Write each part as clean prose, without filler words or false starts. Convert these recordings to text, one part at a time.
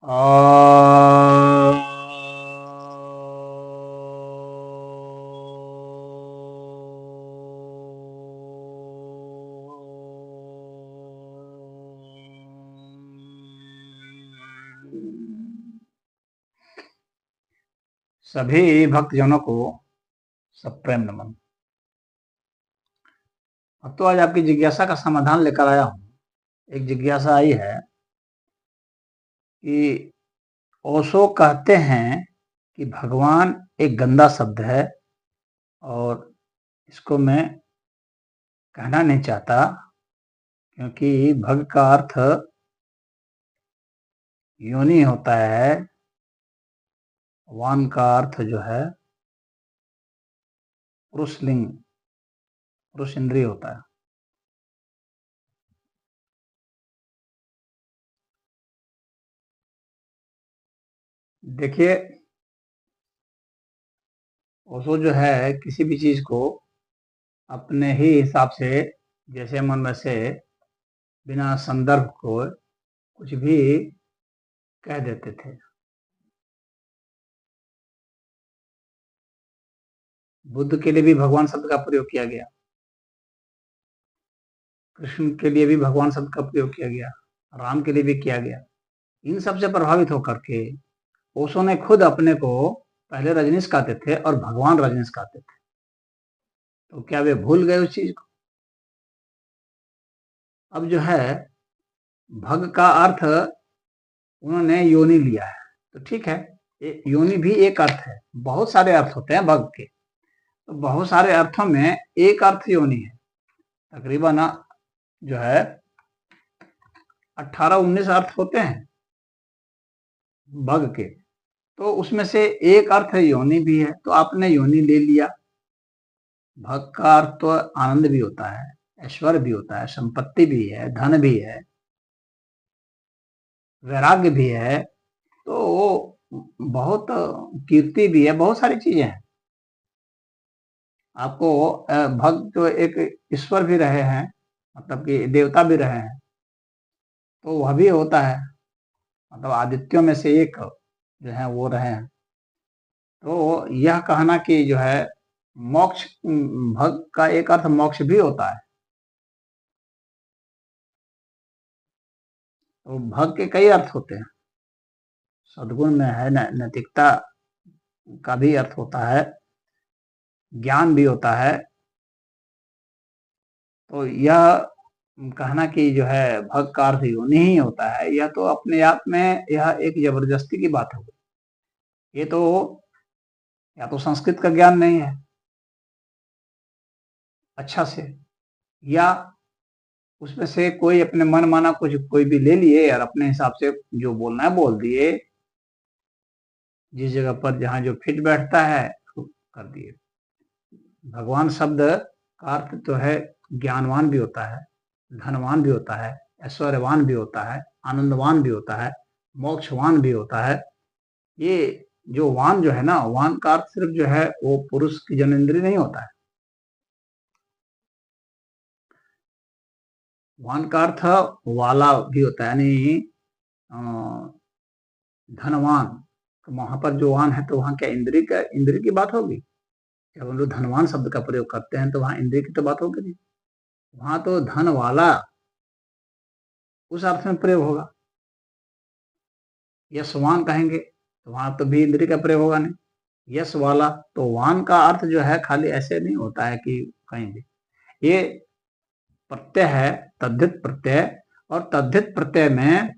आ सभी भक्तजनों को सप्रेम नमन। अब तो आज आपकी जिज्ञासा का समाधान लेकर आया हूं। एक जिज्ञासा आई है कि ओशो कहते हैं कि भगवान एक गंदा शब्द है और इसको मैं कहना नहीं चाहता, क्योंकि भग का अर्थ योनि होता है, वान का अर्थ जो है पुरुषलिंग, पुरुष इंद्रिय होता है। देखिए, ओशो जो है किसी भी चीज को अपने ही हिसाब से, जैसे मन वैसे, बिना संदर्भ को कुछ भी कह देते थे। बुद्ध के लिए भी भगवान शब्द का प्रयोग किया गया, कृष्ण के लिए भी भगवान शब्द का प्रयोग किया गया, राम के लिए भी किया गया। इन सब से प्रभावित होकर के ओशो ने खुद अपने को पहले रजनीश कहते थे और भगवान रजनीश कहते थे। तो क्या वे भूल गए उस चीज को? अब जो है भग का अर्थ उन्होंने योनि लिया है, तो ठीक है, योनि भी एक अर्थ है। बहुत सारे अर्थ होते हैं भग के, तो बहुत सारे अर्थों में एक अर्थ योनि है। तकरीबन जो है 18-19 अर्थ होते हैं भग के, तो उसमें से एक अर्थ योनि भी है, तो आपने योनि ले लिया। भग का अर्थ तो आनंद भी होता है, ऐश्वर्य भी होता है, संपत्ति भी है, धन भी है, वैराग्य भी है, तो बहुत कीर्ति भी है, बहुत सारी चीजें हैं। आपको भक्त तो एक ईश्वर भी रहे हैं, मतलब कि देवता भी रहे हैं, तो वह भी होता है, मतलब आदित्यों में से एक जो है वो रहे हैं। तो यह कहना कि जो है मोक्ष, भक्त का एक अर्थ मोक्ष भी होता है। तो भक्त के कई अर्थ होते हैं। सद्गुण में है, नैतिकता का भी अर्थ होता है, ज्ञान भी होता है। तो यह कहना कि जो है भग का अर्थ योनि ही होता है, यह तो अपने आप में यह एक जबरदस्ती की बात हो गई। ये तो या तो संस्कृत का ज्ञान नहीं है अच्छा से, या उसमें से कोई अपने मन माना कुछ कोई भी ले लिए और अपने हिसाब से जो बोलना है बोल दिए, जिस जगह पर जहां जो फिट बैठता है तो कर दिए। भगवान शब्द का अर्थ तो है ज्ञानवान भी होता है, धनवान भी होता है, ऐश्वर्यवान भी होता है, आनंदवान भी होता है, मोक्षवान भी होता है। ये जो वान जो है ना, वान का अर्थ सिर्फ जो है वो पुरुष की जनेन्द्रिय नहीं होता है। वान का अर्थ वाला भी होता है, यानी धनवान। तो वहां पर जो वान है तो वहां क्या इंद्रिय की बात होगी? जब हम लोग धनवान शब्द का प्रयोग करते हैं तो वहां इंद्रिय की तो बात होगी नहीं, वहां तो धन वाला उस अर्थ में प्रयोग होगा। यशवान कहेंगे तो वहां तो भी इंद्रिय का प्रयोग होगा नहीं। यश वाला, तो वान का अर्थ जो है खाली ऐसे नहीं होता है कि कहीं भी, ये प्रत्यय है, तद्धित प्रत्यय, और तद्धित प्रत्यय में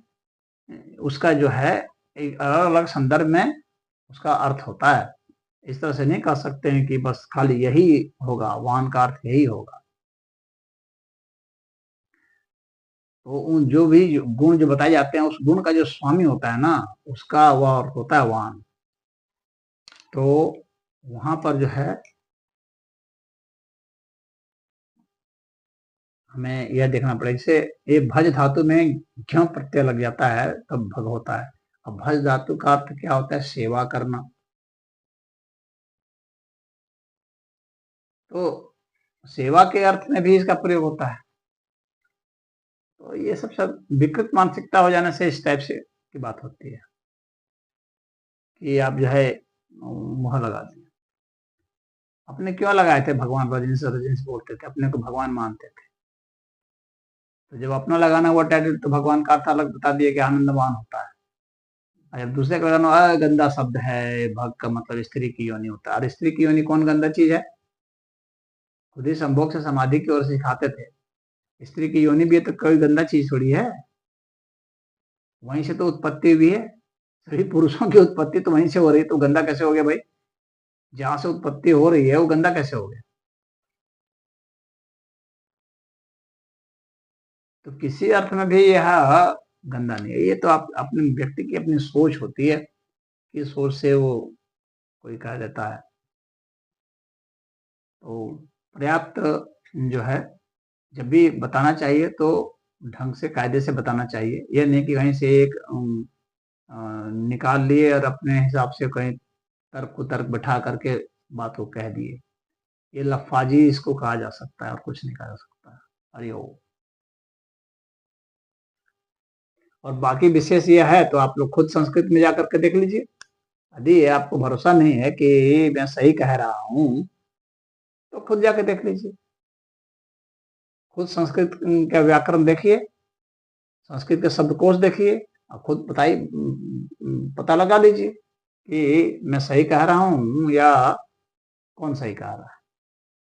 उसका जो है एक अलग अलग संदर्भ में उसका अर्थ होता है। इस तरह से नहीं कह सकते हैं कि बस खाली यही होगा, वान का अर्थ यही होगा। तो उन जो भी गुण जो बताए जाते हैं, उस गुण का जो स्वामी होता है ना, उसका वह होता है वान। तो वहां पर जो है हमें यह देखना पड़ेगा, जैसे ये भज धातु में घ्य प्रत्यय लग जाता है तब भग होता है। अब भज धातु का अर्थ क्या होता है? सेवा करना। तो सेवा के अर्थ में भी इसका प्रयोग होता है। तो ये सब विकृत मानसिकता हो जाने से इस टाइप से की बात होती है। कि आप जो है मुहर लगा दिए। अपने क्यों लगाए थे? भगवान रजनीश रजनीश बोलते थे, अपने को भगवान मानते थे। तो जब अपना लगाना हुआ टाइटल, तो भगवान का अर्थ अलग बता दिया कि आनंदवान होता है। और जब दूसरे का लगाना गंदा शब्द है, भग का मतलब स्त्री की योनि होता है। और स्त्री की योनि कौन गंदा चीज है? खुद ही संभोग से समाधि की ओर सिखाते थे। स्त्री की योनि भी है तो कोई गंदा चीज थोड़ी है, वहीं से तो उत्पत्ति हुई है। सभी पुरुषों की उत्पत्ति तो वहीं से हो रही, तो गंदा कैसे हो गया भाई? जहां से उत्पत्ति हो रही है वो गंदा कैसे हो गया? तो किसी अर्थ में भी यह गंदा नहीं है। ये तो आप अपने व्यक्ति की अपनी सोच होती है कि सोच से वो कोई कह देता है। तो पर्याप्त जो है, जब भी बताना चाहिए तो ढंग से कायदे से बताना चाहिए। यह नहीं कि कहीं से एक निकाल लिए और अपने हिसाब से कहीं तर्क को तर्क बिठा करके बात को कह दिए। ये लफाजी इसको कहा जा सकता है और कुछ नहीं कहा जा सकता है। अरे ओ, और बाकी विशेष यह है तो आप लोग खुद संस्कृत में जाकर के देख लीजिए। यदि आपको भरोसा नहीं है कि मैं सही कह रहा हूं, तो खुद जाके देख लीजिए। खुद संस्कृत का व्याकरण देखिए, संस्कृत के शब्दकोश देखिए, और खुद बताइए, पता लगा लीजिए कि मैं सही कह रहा हूं या कौन सही कह रहा है।